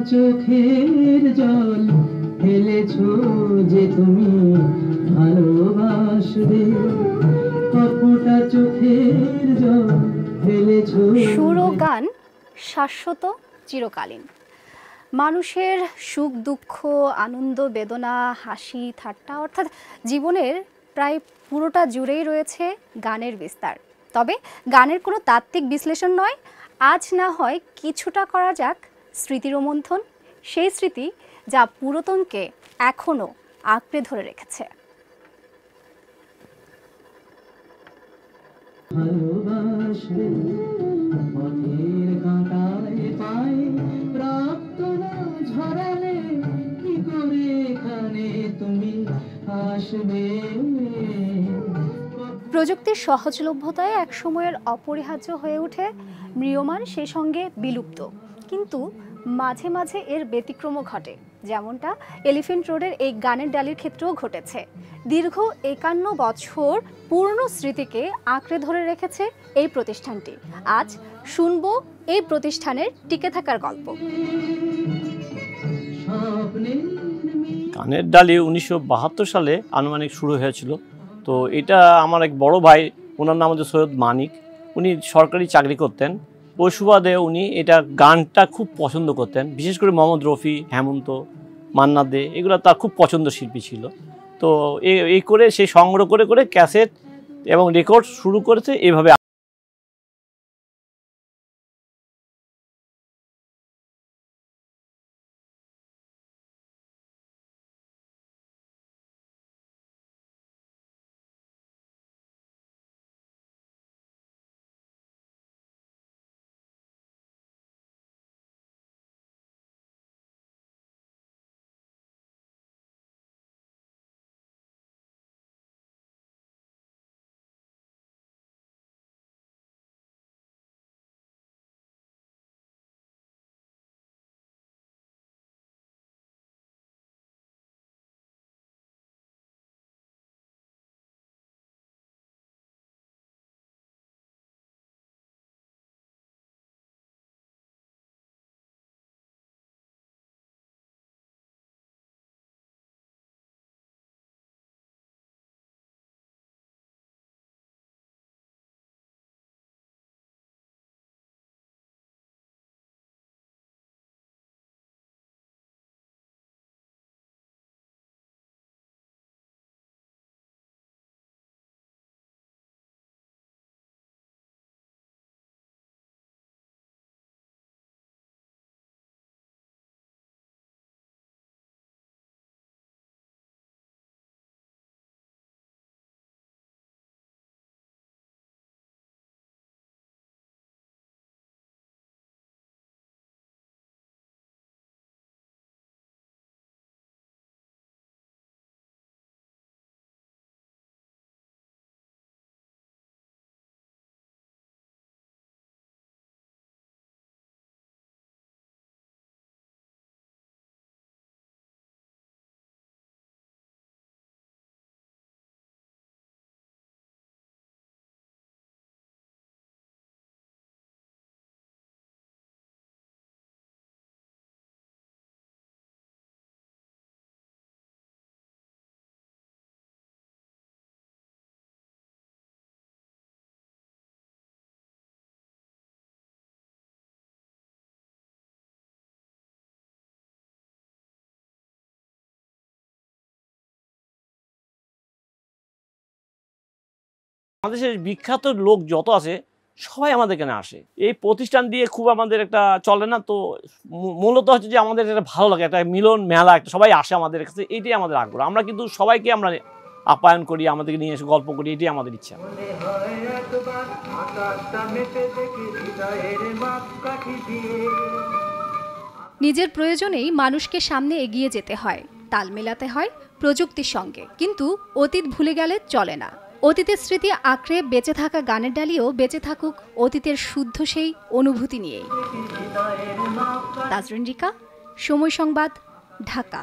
চোখের জল ফেলেছো যে তুমি ভালোবাসবে, কপটা চোখের জল ফেলেছো। সুর ও গান শাশ্বত, চিরকালীন। মানুষের সুখ দুঃখ, আনন্দ বেদনা, হাসি ঠাট্টা অর্থাৎ জীবনের প্রায় পুরোটা জুড়েই রয়েছে গানের বিস্তার। তবে গানের কোনো তাত্ত্বিক বিশ্লেষণ নয়, আজ না হয় কিছুটা করা যাক স্মৃতির রোমন্থন, সেই স্মৃতি যা পুরাতনকে এখনও আঁকড়ে ধরে রেখেছে। ভালোবাসবে পথের কাঁটায় পায়ে প্রার্থনা ঝরালে কি করে এখানে তুমি আসবে। প্রযুক্তির সহজলভ্যতায় এক সময়ের অপরিহার্য হয়ে ওঠে ম্রিয়মাণ, সেই সঙ্গে বিলুপ্ত। কিন্তু মাঝে মাঝে এর ব্যতিক্রমও ঘটে, যেমনটা এলিফ্যান্ট রোডের এই গানের ডালির ক্ষেত্রেও ঘটেছে। দীর্ঘ 51 বছর পুরনো স্মৃতিকে আঁকড়ে ধরে রেখেছে এই প্রতিষ্ঠানটি। আজ শুনব এই প্রতিষ্ঠানের টিকে থাকার গল্প। গানের ডালি 1972 সালে আনুমানিক শুরু হয়েছিল। তো এটা আমার এক বড় ভাই, ওনার নাম হচ্ছে সৈয়দ মানিক, উনি সরকারি চাকরি করতেন। ওই সুবাদে উনি এটা গানটা খুব পছন্দ করতেন, বিশেষ করে মোহাম্মদ রফি, হেমন্ত, মান্না দে, এগুলো তার খুব পছন্দ শিল্পী ছিল। তো এই করে সে সংগ্রহ করে করে ক্যাসেট এবং রেকর্ড শুরু করেছে এভাবে। বাংলাদেশের বিখ্যাত লোক যত আছে সবাই আমাদের এখানে আসে। এই প্রতিষ্ঠান দিয়ে খুব আমাদের একটা চলে না, তো মূলত হচ্ছে যে আমাদের এটা ভালো লাগে, একটা মিলন মেলা, একটা সবাই আসে আমাদের কাছে, এইটাই আমাদের আগ্রহ। আমরা কিন্তু সবাইকে আমরা আপ্যায়ন করি, আমাদেরকে নিয়ে এসে গল্প করি, এটাই আমাদের ইচ্ছা। নিজের প্রয়োজনেই মানুষকে সামনে এগিয়ে যেতে হয়, তাল মেলাতে হয় প্রযুক্তির সঙ্গে, কিন্তু অতীত ভুলে গেলে চলে না। অতীতের স্মৃতি আঁকড়ে বেঁচে থাকা গানের ডালিও বেঁচে থাকুক অতীতের শুদ্ধ সেই অনুভূতি নিয়েই। তাজরিন রিকা, সময় সংবাদ, ঢাকা।